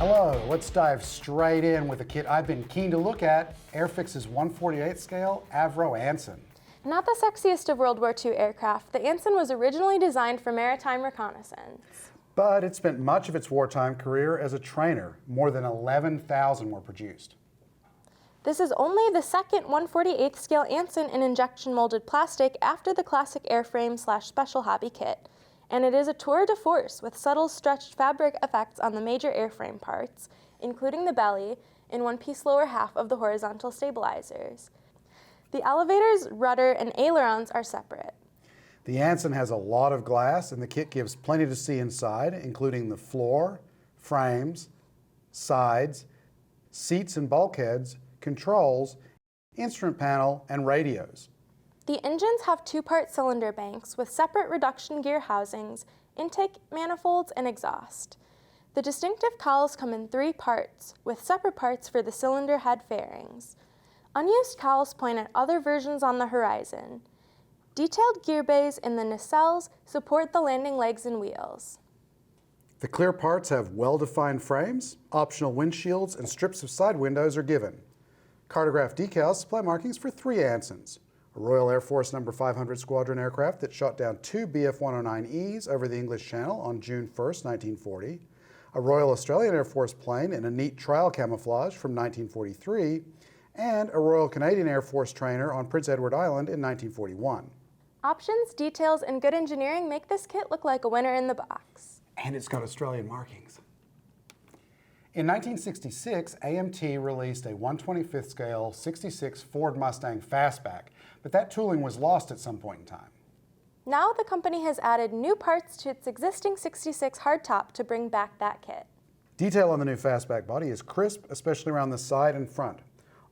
Hello, let's dive straight in with a kit I've been keen to look at, Airfix's 1/48 scale Avro Anson. Not the sexiest of World War II aircraft, the Anson was originally designed for maritime reconnaissance. But it spent much of its wartime career as a trainer. More than 11,000 were produced. This is only the second 1/48 scale Anson in injection molded plastic after the classic airframe/special hobby kit. And it is a tour de force with subtle stretched fabric effects on the major airframe parts, including the belly, in one-piece lower half of the horizontal stabilizers. The elevators, rudder, and ailerons are separate. The Anson has a lot of glass, and the kit gives plenty to see inside, including the floor, frames, sides, seats and bulkheads, controls, instrument panel, and radios. The engines have two-part cylinder banks with separate reduction gear housings, intake manifolds, and exhaust. The distinctive cowls come in three parts, with separate parts for the cylinder head fairings. Unused cowls point at other versions on the horizon. Detailed gear bays in the nacelles support the landing legs and wheels. The clear parts have well-defined frames, optional windshields, and strips of side windows are given. Cartograph decals supply markings for three Ansons: a Royal Air Force No. 500 Squadron aircraft that shot down two Bf-109Es over the English Channel on June 1, 1940, a Royal Australian Air Force plane in a neat trial camouflage from 1943, and a Royal Canadian Air Force trainer on Prince Edward Island in 1941. Options, details, and good engineering make this kit look like a winner in the box. And it's got Australian markings. In 1966, AMT released a 1/25 scale 66 Ford Mustang Fastback, but that tooling was lost at some point in time. Now the company has added new parts to its existing 66 hardtop to bring back that kit. Detail on the new Fastback body is crisp, especially around the side and front.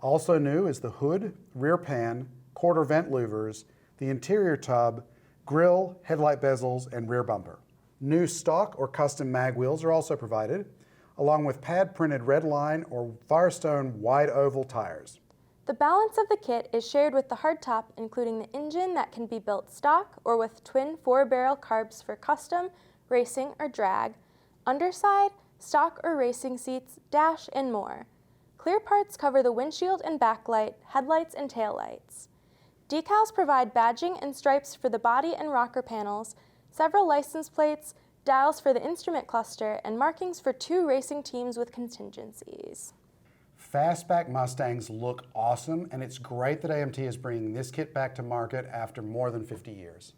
Also new is the hood, rear pan, quarter vent louvers, the interior tub, grille, headlight bezels, and rear bumper. New stock or custom mag wheels are also provided, along with pad-printed red line or Firestone wide oval tires. The balance of the kit is shared with the hardtop, including the engine that can be built stock or with twin 4-barrel carbs for custom, racing, or drag, underside, stock or racing seats, dash, and more. Clear parts cover the windshield and backlight, headlights, and taillights. Decals provide badging and stripes for the body and rocker panels, several license plates, dials for the instrument cluster, and markings for two racing teams with contingencies. Fastback Mustangs look awesome, and it's great that AMT is bringing this kit back to market after more than 50 years.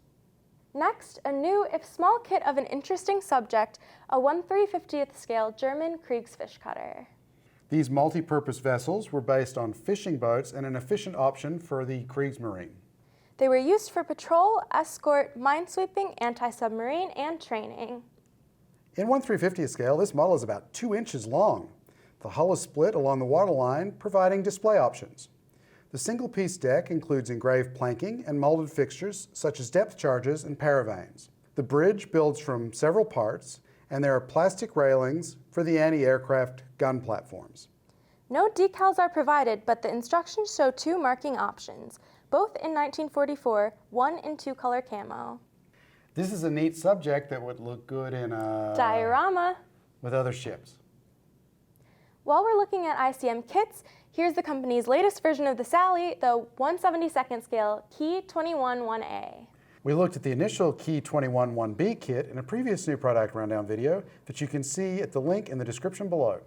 Next, a new, if small, kit of an interesting subject, a 1/350th scale German Kriegsfischkutter. These multi-purpose vessels were based on fishing boats and an efficient option for the Kriegsmarine. They were used for patrol, escort, minesweeping, anti-submarine, and training. In 1/350th scale, this model is about 2 inches long. The hull is split along the waterline, providing display options. The single-piece deck includes engraved planking and molded fixtures such as depth charges and paravanes. The bridge builds from several parts, and there are plastic railings for the anti-aircraft gun platforms. No decals are provided, but the instructions show two marking options, both in 1944, one in two-color camo. This is a neat subject that would look good in a diorama with other ships. While we're looking at ICM kits, here's the company's latest version of the Sally, the 1/72nd scale Key 21-1A. We looked at the initial Key 21-1B kit in a previous new product rundown video that you can see at the link in the description below.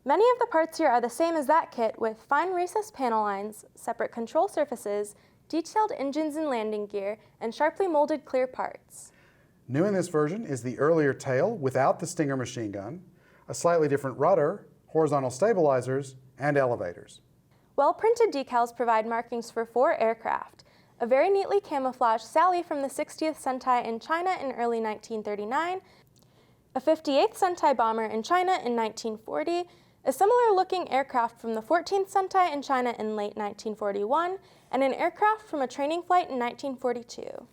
Many of the parts here are the same as that kit, with fine recessed panel lines, separate control surfaces, detailed engines and landing gear, and sharply molded clear parts. New in this version is the earlier tail without the Stinger machine gun, a slightly different rudder, horizontal stabilizers, and elevators. Well-printed decals provide markings for 4 aircraft: a very neatly camouflaged Sally from the 60th Sentai in China in early 1939, a 58th Sentai bomber in China in 1940, a similar-looking aircraft from the 14th Sentai in China in late 1941, and an aircraft from a training flight in 1942.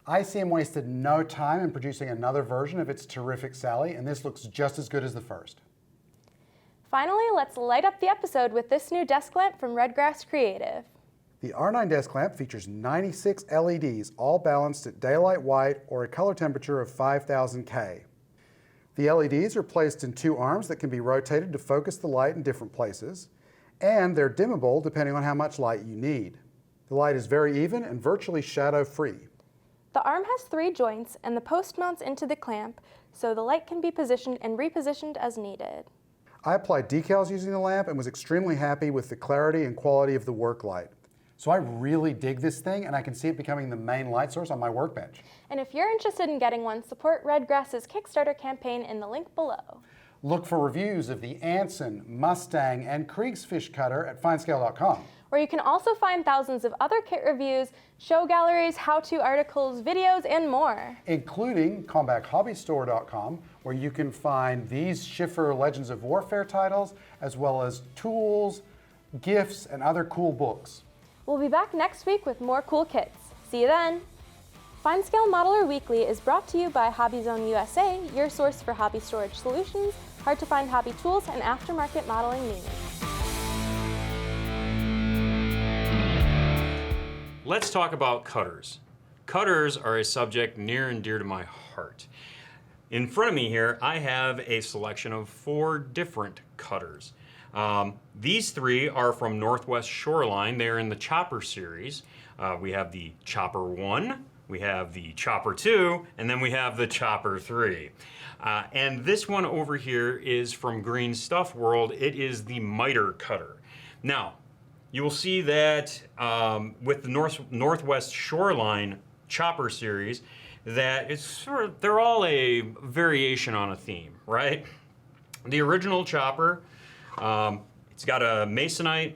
ICM wasted no time in producing another version of its terrific Sally, and this looks just as good as the first. Finally, let's light up the episode with this new desk lamp from Redgrass Creative. The R9 Desk Lamp features 96 LEDs, all balanced at daylight white or a color temperature of 5000 K. The LEDs are placed in 2 arms that can be rotated to focus the light in different places, and they're dimmable depending on how much light you need. The light is very even and virtually shadow-free. The arm has 3 joints and the post mounts into the clamp, so the light can be positioned and repositioned as needed. I applied decals using the lamp and was extremely happy with the clarity and quality of the work light. So I really dig this thing, and I can see it becoming the main light source on my workbench. And if you're interested in getting one, support Redgrass's Kickstarter campaign in the link below. Look for reviews of the Anson, Mustang, and Kriegsfischkutter at FineScale.com. Where you can also find thousands of other kit reviews, show galleries, how-to articles, videos, and more. Including CombatHobbyStore.com, where you can find these Schiffer Legends of Warfare titles, as well as tools, gifts, and other cool books. We'll be back next week with more cool kits. See you then! FineScale Modeler Weekly is brought to you by Hobby Zone USA, your source for hobby storage solutions, hard-to-find hobby tools, and aftermarket modeling needs. Let's talk about cutters. Cutters are a subject near and dear to my heart. In front of me here, I have a selection of 4 different cutters. These 3 are from Northwest Shortline. They're in the Chopper series. We have the Chopper 1, we have the Chopper 2, and then we have the Chopper 3. And this one over here is from Green Stuff World. It is the miter cutter. Now, you will see that with the Northwest Shortline Chopper series, that it's sort of, they're all a variation on a theme, right? The original chopper, it's got a masonite,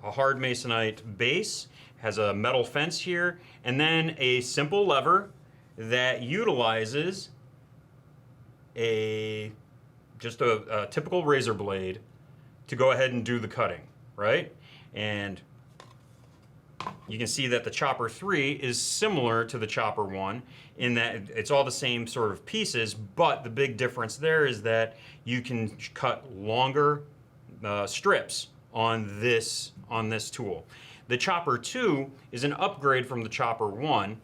a hard masonite base, has a metal fence here, and then a simple lever that utilizes just a typical razor blade to go ahead and do the cutting, right? And you can see that the Chopper 3 is similar to the Chopper 1 in that it's all the same sort of pieces, but the big difference there is that you can cut longer strips on this tool. The Chopper 2 is an upgrade from the Chopper 1,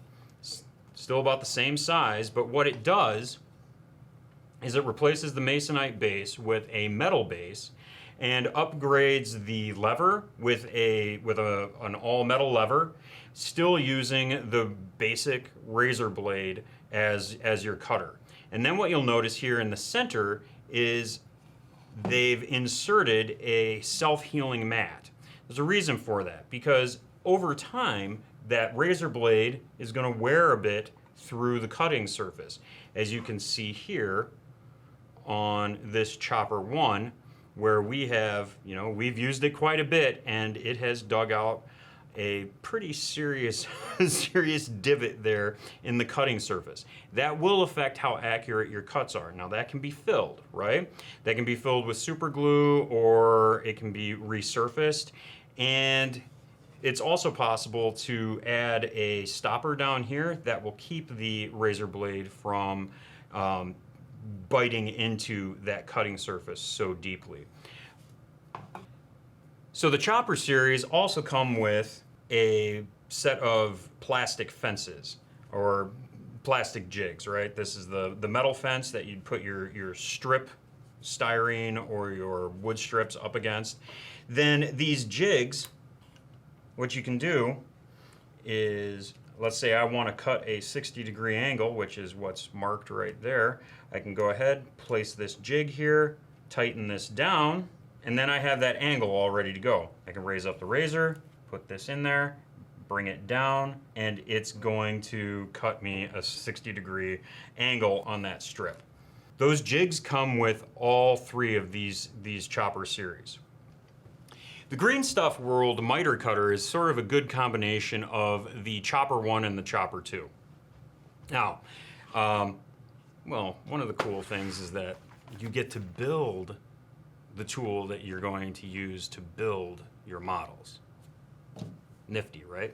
still about the same size, but what it does is it replaces the masonite base with a metal base and upgrades the lever with an all-metal lever, still using the basic razor blade as your cutter. And then what you'll notice here in the center is they've inserted a self-healing mat. There's a reason for that, because over time, that razor blade is going to wear a bit through the cutting surface. As you can see here on this Chopper 1, where we have, we've used it quite a bit, and it has dug out a pretty serious divot there in the cutting surface. That will affect how accurate your cuts are. Now that can be filled, right? That can be filled with super glue, or it can be resurfaced. And it's also possible to add a stopper down here that will keep the razor blade from biting into that cutting surface so deeply. So the Chopper series also come with a set of plastic fences or plastic jigs, right? This is the metal fence that you'd put your strip styrene or your wood strips up against. Then these jigs, what you can do is, let's say I want to cut a 60-degree angle, which is what's marked right there. I can go ahead, place this jig here, tighten this down, and then I have that angle all ready to go. I can raise up the razor, put this in there, bring it down, and it's going to cut me a 60-degree angle on that strip. Those jigs come with all 3 of these Chopper series. The Green Stuff World miter cutter is sort of a good combination of the Chopper 1 and the Chopper 2. Now, well, one of the cool things is that you get to build the tool that you're going to use to build your models. Nifty, right?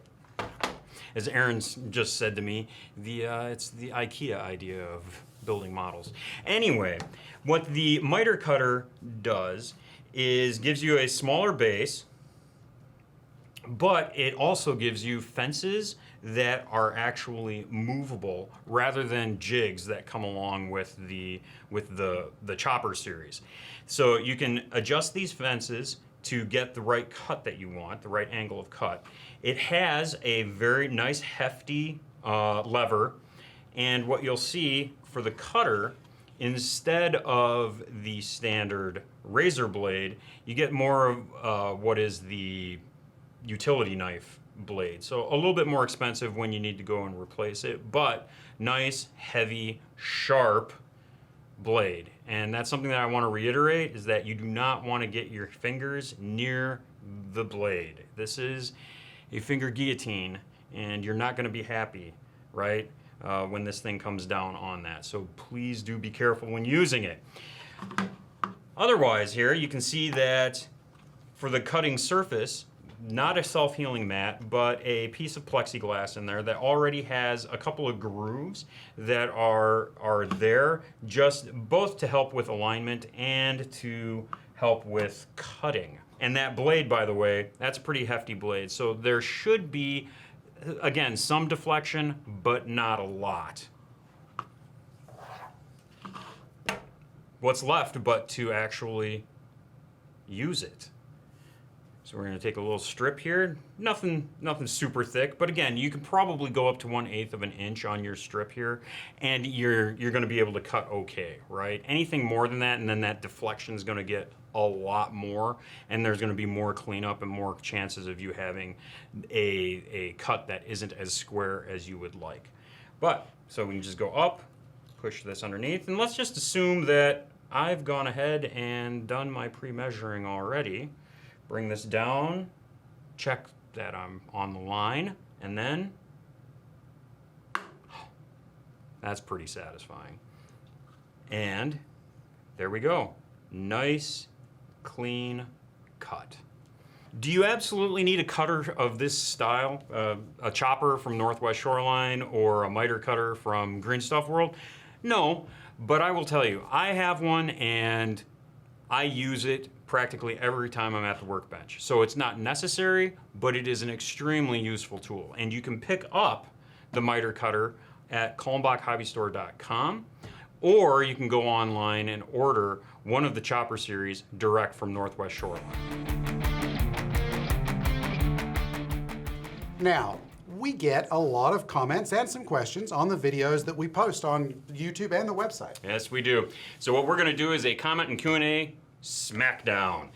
As Aaron just said to me, it's the IKEA idea of building models. Anyway, what the miter cutter does is gives you a smaller base, but it also gives you fences that are actually movable rather than jigs that come along with the chopper series. So you can adjust these fences to get the right cut that you want, the right angle of cut. It has a very nice hefty lever, and what you'll see for the cutter, instead of the standard razor blade, you get more of what is the utility knife blade. So a little bit more expensive when you need to go and replace it, but nice, heavy, sharp blade. And that's something that I want to reiterate, is that you do not want to get your fingers near the blade. This is a finger guillotine, and you're not going to be happy, right, when this thing comes down on that. So please do be careful when using it. Otherwise here, you can see that for the cutting surface, not a self-healing mat, but a piece of plexiglass in there that already has a couple of grooves that are there, just both to help with alignment and to help with cutting. And that blade, by the way, that's a pretty hefty blade. So there should be, again, some deflection, but not a lot. What's left but to actually use it? So we're going to take a little strip here. Nothing super thick, but again, you can probably go up to 1/8 of an inch on your strip here, and you're going to be able to cut okay, right? Anything more than that, and then that deflection is going to get a lot more, and there's going to be more cleanup and more chances of you having a cut that isn't as square as you would like. But, so we can just go up, push this underneath, and let's just assume that I've gone ahead and done my pre-measuring already. Bring this down, check that I'm on the line, and then that's pretty satisfying. And there we go. Nice, clean cut. Do you absolutely need a cutter of this style? A chopper from Northwest Shortline or a miter cutter from Green Stuff World? No, but I will tell you, I have one and I use it practically every time I'm at the workbench. So it's not necessary, but it is an extremely useful tool. And you can pick up the miter cutter at kalmbachhobbystore.com, or you can go online and order one of the chopper series direct from Northwest Shortline. Now, we get a lot of comments and some questions on the videos that we post on YouTube and the website. Yes, we do. So what we're going to do is a comment and Q&A smackdown.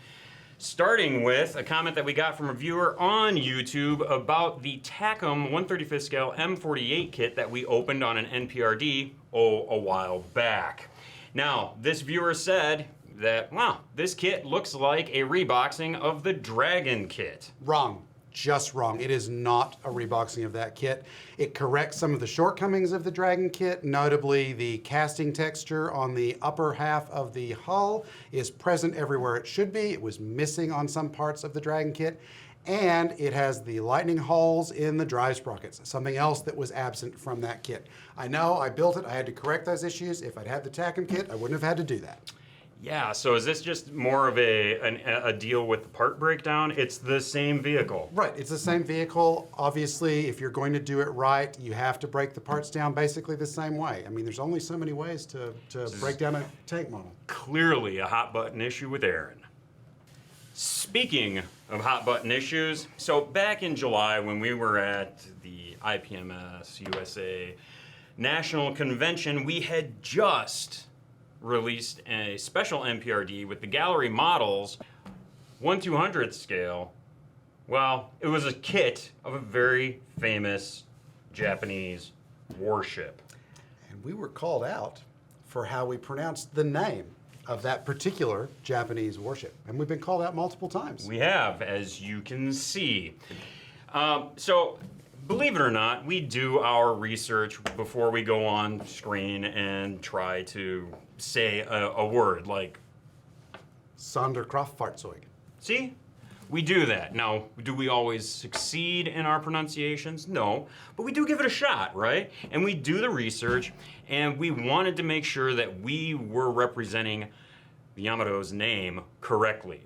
Starting with a comment that we got from a viewer on YouTube about the Takom 1/35 scale M48 kit that we opened on an NPRD a while back. Now, this viewer said that, wow, this kit looks like a reboxing of the Dragon kit. Wrong. Just wrong. It is not a reboxing of that kit. It corrects some of the shortcomings of the Dragon kit, notably the casting texture on the upper half of the hull is present everywhere it should be. It was missing on some parts of the Dragon kit. And it has the lightning holes in the drive sprockets, something else that was absent from that kit. I know, I built it, I had to correct those issues. If I'd had the Takom kit, I wouldn't have had to do that. Yeah, so is this just more of a deal with the part breakdown? It's the same vehicle. Right, it's the same vehicle. Obviously, if you're going to do it right, you have to break the parts down basically the same way. I mean, there's only so many ways to break down a tank model. Clearly a hot button issue with Aaron. Speaking of hot button issues, so back in July when we were at the IPMS USA National Convention, we had just released a special NPRD with the gallery models 1/200th scale. Well, it was a kit of a very famous Japanese warship. And we were called out for how we pronounced the name of that particular Japanese warship. And we've been called out multiple times. We have, as you can see. So, believe it or not, we do our research before we go on screen and try to say a word like Sonderkraftfahrzeug. See? We do that. Now, do we always succeed in our pronunciations? No, but we do give it a shot, right? And we do the research, and we wanted to make sure that we were representing Yamato's name correctly.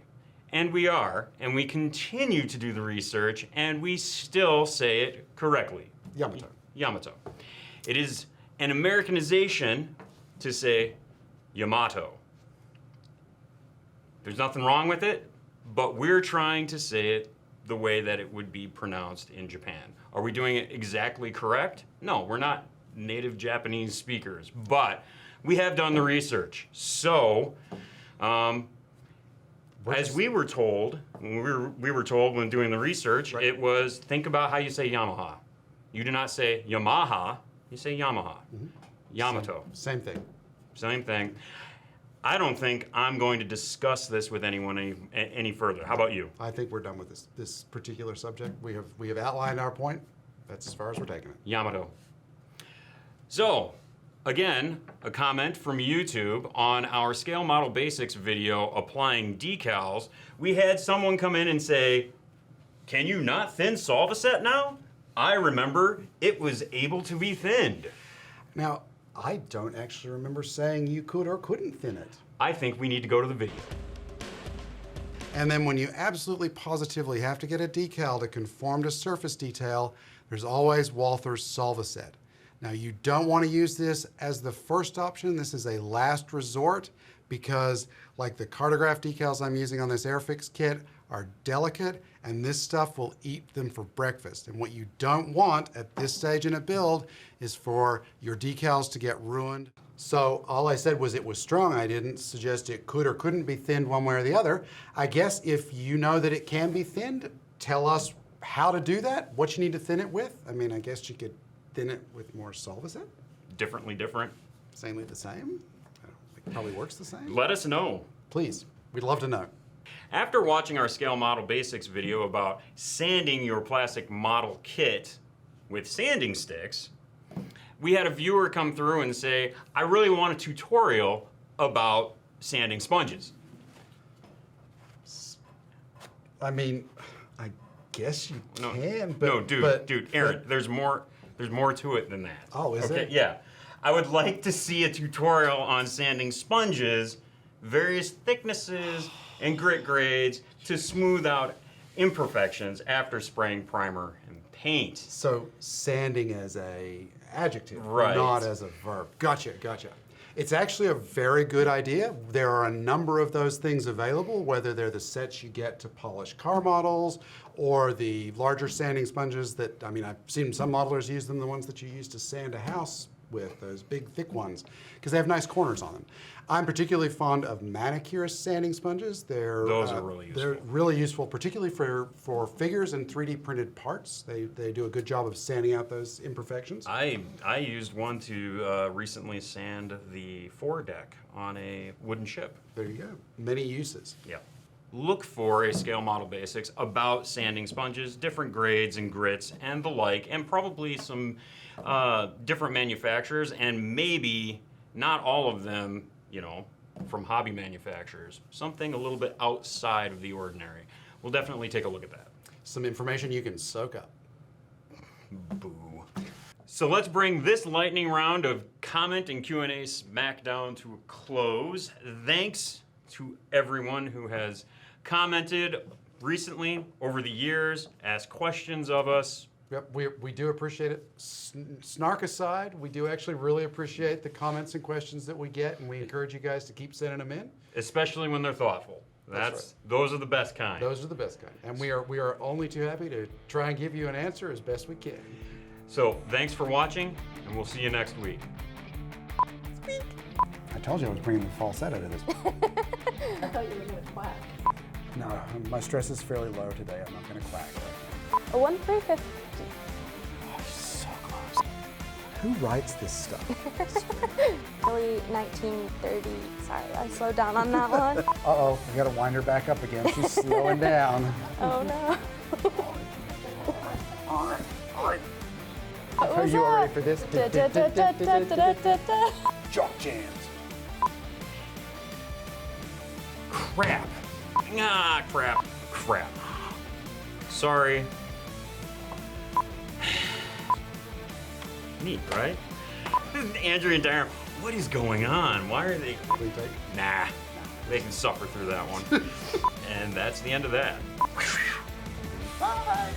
And we are, and we continue to do the research, and we still say it correctly. Yamato. Yamato. It is an Americanization to say Yamato. There's nothing wrong with it, but we're trying to say it the way that it would be pronounced in Japan. Are we doing it exactly correct? No, we're not native Japanese speakers, but we have done the research. So, as we were told, when doing the research, Right. it was think about how you say Yamaha. You do not say Yamaha, you say Yamaha. Yamato. Same thing. Same thing. I don't think I'm going to discuss this with anyone any further. How about you? I think we're done with this particular subject. We have outlined our point. That's as far as we're taking it. Yamato. So, again, a comment from YouTube on our Scale Model Basics video applying decals. We had someone come in and say, can you not thin solve a set now? I remember it was able to be thinned. Now, I don't actually remember saying you could or couldn't thin it. I think we need to go to the video. And then when you absolutely positively have to get a decal to conform to surface detail, there's always Walther's Solvaset. Now you don't want to use this as the first option. This is a last resort because like the Cartograph decals I'm using on this Airfix kit are delicate and this stuff will eat them for breakfast. And what you don't want at this stage in a build is for your decals to get ruined. So all I said was it was strong. I didn't suggest it could or couldn't be thinned one way or the other. I guess if you know that it can be thinned, tell us how to do that, what you need to thin it with. I mean, I guess you could thin it with more Solvaset. Differently different. Samely the same. I don't think it probably works the same. Let us know. Please, we'd love to know. After watching our Scale Model Basics video about sanding your plastic model kit with sanding sticks, we had a viewer come through and say, I really want a tutorial about sanding sponges. I mean, I guess you No, can, but... no, dude, Aaron, there's more to it than that. Oh, is okay, there? Yeah. I would like to see a tutorial on sanding sponges, various thicknesses and grit grades to smooth out imperfections after spraying primer and paint. So sanding as a adjective, Right. not as a verb. Gotcha. It's actually a very good idea. There are a number of those things available, whether they're the sets you get to polish car models or the larger sanding sponges that, I mean, I've seen some modelers use them, the ones that you use to sand a house with, those big thick ones, because they have nice corners on them. I'm particularly fond of manicurist sanding sponges. Those are really useful. They're really useful, particularly for figures and 3D printed parts. They do a good job of sanding out those imperfections. I used one to recently sand the foredeck on a wooden ship. There you go. Many uses. Yeah. Look for a Scale Model Basics about sanding sponges, different grades and grits and the like, and probably some different manufacturers, and maybe not all of them, you know, from hobby manufacturers. Something a little bit outside of the ordinary. We'll definitely take a look at that. Some information you can soak up. Boo. So let's bring this lightning round of comment and Q&A smackdown to a close. Thanks to everyone who has commented recently, over the years, asked questions of us. Yep, we do appreciate it. Snark aside, we do actually really appreciate the comments and questions that we get, and we encourage you guys to keep sending them in. Especially when they're thoughtful. Those are the best kind. Those are the best kind. And we are only too happy to try and give you an answer as best we can. So thanks for watching, and we'll see you next week. I told you I was bringing the falsetto to this. I thought you were going to quack. No, my stress is fairly low today. I'm not going to quack. A 1/350. Oh, so close. Who writes this stuff? Early 1930. Sorry, I slowed down on that one. Uh-oh, we got to wind her back up again. She's slowing down. Oh no. What Are was you all that? ready for this? Da-da-da-da-da-da-da-da. Jock jams. Crap. Ah, crap. Crap. Sorry. Neat, right? Andrew and Darren, what is going on? Why are they... Will you take? Nah. They can suffer through that one. And that's the end of that. Bye.